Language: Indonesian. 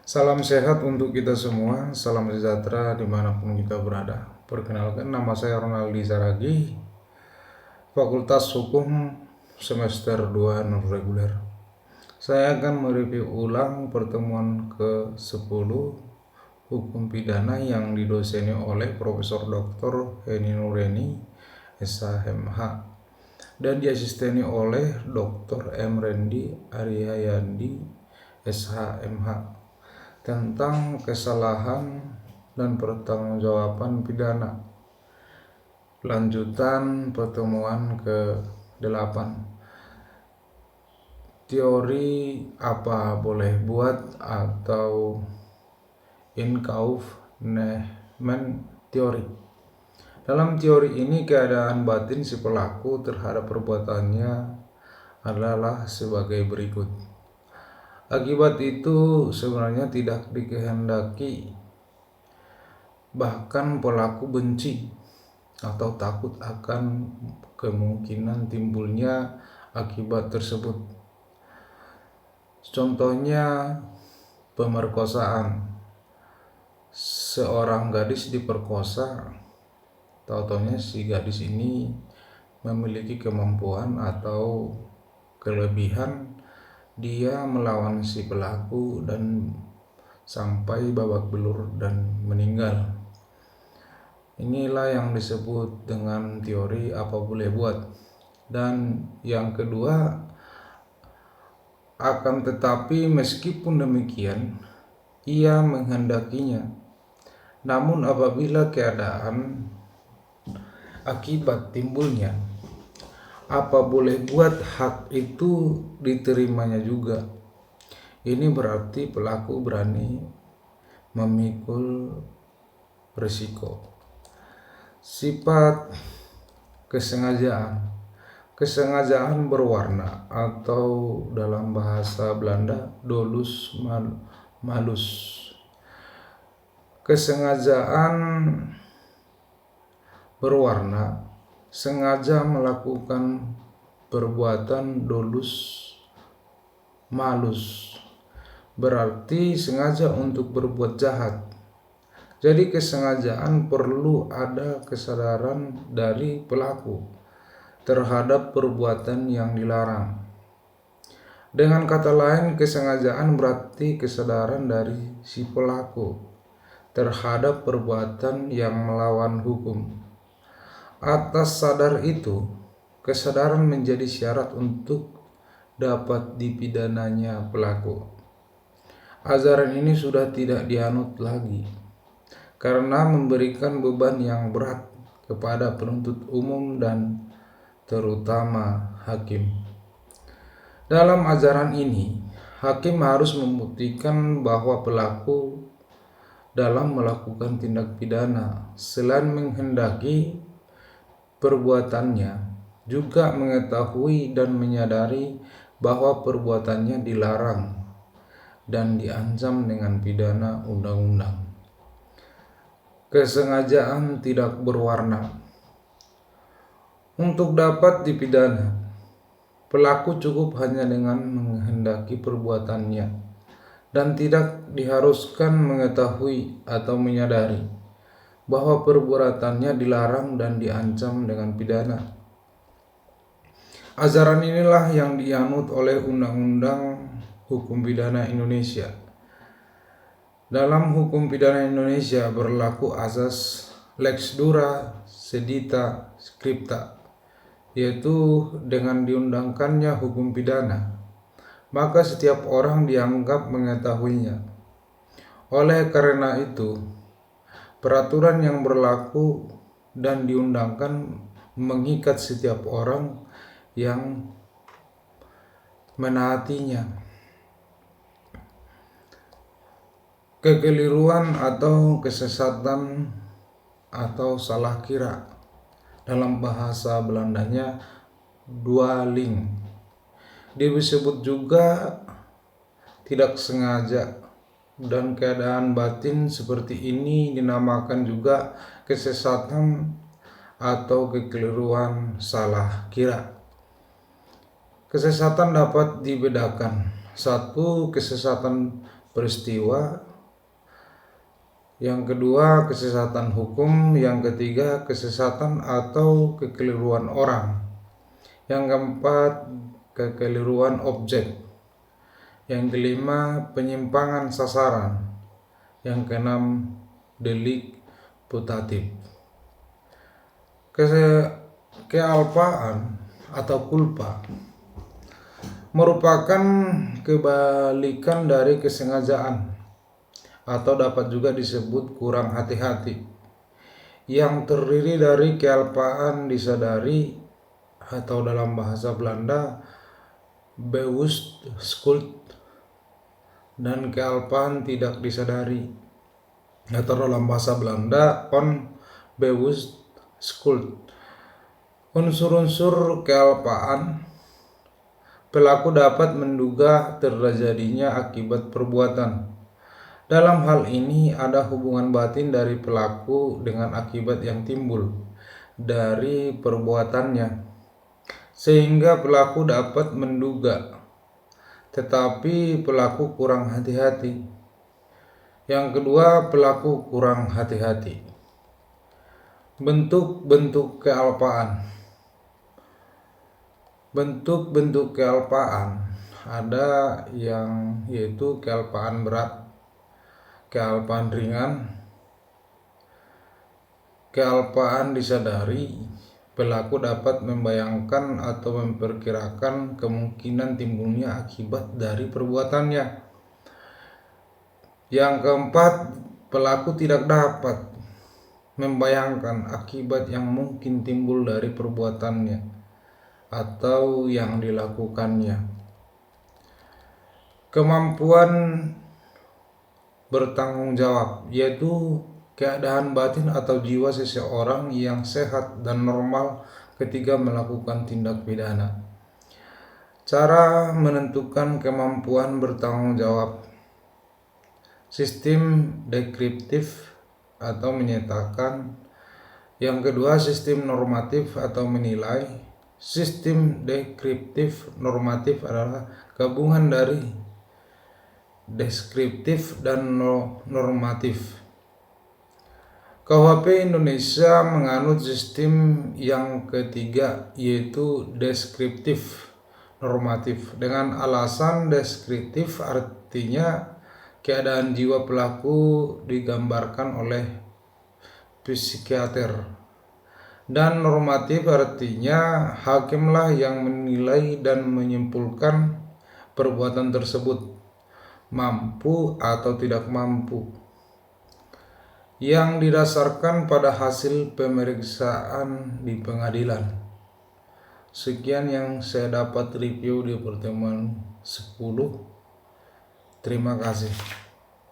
Salam sehat untuk kita semua, salam sejahtera dimanapun kita berada. Perkenalkan, nama saya Ronaldi Saragi, Fakultas Hukum semester 2 non-reguler. Saya akan mereview ulang pertemuan ke-10 Hukum Pidana yang didoseni oleh Profesor Dr. Heni Nureni, SHMH, dan diasisteni oleh Dr. M. Rendi Aryayandi, SHMH, tentang kesalahan dan pertanggungjawaban pidana. Lanjutan pertemuan ke-8. Teori apa boleh buat atau inkaufnement teori. Dalam teori ini, keadaan batin si pelaku terhadap perbuatannya adalah sebagai berikut. Akibat itu sebenarnya tidak dikehendaki, bahkan pelaku benci atau takut akan kemungkinan timbulnya akibat tersebut. Contohnya pemerkosaan. Seorang gadis diperkosa, tahu-taunya si gadis ini memiliki kemampuan atau kelebihan, dia melawan si pelaku dan sampai babak belur dan meninggal. Inilah yang disebut dengan teori apa boleh buat. Dan yang kedua, akan tetapi meskipun demikian ia menghendakinya, namun apabila keadaan akibat timbulnya apa boleh buat hak itu diterimanya juga. Ini berarti pelaku berani memikul risiko. Sifat kesengajaan. Kesengajaan berwarna atau dalam bahasa Belanda dolus malus. Kesengajaan berwarna sengaja melakukan perbuatan dolus malus, berarti sengaja untuk berbuat jahat. Jadi kesengajaan perlu ada kesadaran dari pelaku terhadap perbuatan yang dilarang. Dengan kata lain, kesengajaan berarti kesadaran dari si pelaku terhadap perbuatan yang melawan hukum. Atas sadar itu, kesadaran menjadi syarat untuk dapat dipidananya pelaku. Ajaran ini sudah tidak dianut lagi karena memberikan beban yang berat kepada penuntut umum dan terutama hakim. Dalam ajaran ini, hakim harus membuktikan bahwa pelaku dalam melakukan tindak pidana selain menghendaki perbuatannya, juga mengetahui dan menyadari bahwa perbuatannya dilarang dan diancam dengan pidana undang-undang. Kesengajaan tidak berwarna. Untuk dapat dipidana, pelaku cukup hanya dengan menghendaki perbuatannya dan tidak diharuskan mengetahui atau menyadari bahwa perbuatannya dilarang dan diancam dengan pidana. Ajaran inilah yang dianut oleh Undang-Undang Hukum Pidana Indonesia. Dalam hukum pidana Indonesia berlaku azas lex dura sedita scripta, yaitu dengan diundangkannya hukum pidana, maka setiap orang dianggap mengetahuinya. Oleh karena itu, peraturan yang berlaku dan diundangkan mengikat setiap orang yang menaatinya. Kekeliruan atau kesesatan atau salah kira, dalam bahasa Belandanya dwaling, disebut juga tidak sengaja, dan keadaan batin seperti ini dinamakan juga kesesatan atau kekeliruan salah kira. Kesesatan dapat dibedakan. 1. Kesesatan peristiwa, yang kedua kesesatan hukum, yang ketiga kesesatan atau kekeliruan orang, yang keempat kekeliruan objek, yang kelima penyimpangan sasaran, yang keenam delik putatif. Kealpaan atau culpa merupakan kebalikan dari kesengajaan atau dapat juga disebut kurang hati-hati, yang terdiri dari kealpaan disadari atau dalam bahasa Belanda bewust schuld, dan kealpaan tidak disadari atau dalam bahasa Belanda onbewust schuld. Unsur-unsur kealpaan: pelaku dapat menduga terjadinya akibat perbuatan. Dalam hal ini ada hubungan batin dari pelaku dengan akibat yang timbul dari perbuatannya, sehingga pelaku dapat menduga, tetapi pelaku kurang hati-hati. Yang kedua, pelaku kurang hati-hati. Bentuk-bentuk kealpaan. Bentuk-bentuk kealpaan ada yang yaitu kealpaan berat, kealpaan ringan, kealpaan disadari. Pelaku dapat membayangkan atau memperkirakan kemungkinan timbulnya akibat dari perbuatannya. Yang keempat, pelaku tidak dapat membayangkan akibat yang mungkin timbul dari perbuatannya atau yang dilakukannya. Kemampuan bertanggung jawab, yaitu keadaan batin atau jiwa seseorang yang sehat dan normal ketika melakukan tindak pidana. Cara menentukan kemampuan bertanggung jawab: sistem deskriptif atau menyatakan. Yang kedua, sistem normatif atau menilai. Sistem deskriptif normatif adalah gabungan dari deskriptif dan normatif. KUHP Indonesia menganut sistem yang ketiga, yaitu deskriptif normatif, dengan alasan deskriptif artinya keadaan jiwa pelaku digambarkan oleh psikiater, dan normatif artinya hakimlah yang menilai dan menyimpulkan perbuatan tersebut mampu atau tidak mampu, yang didasarkan pada hasil pemeriksaan di pengadilan. Sekian yang saya dapat review di pertemuan 10. Terima kasih.